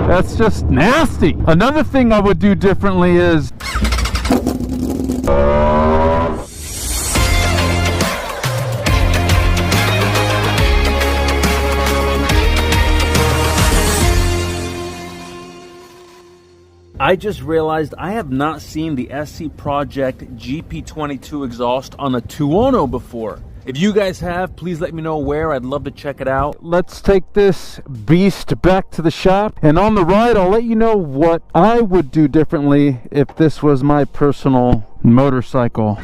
That's just nasty. Another thing I would do differently is I just realized I have not seen the SC Project GP22 exhaust on a Tuono before. If you guys have, please let me know where. I'd love to check it out. Let's take this beast back to the shop. And on the ride, I'll let you know what I would do differently if this was my personal motorcycle.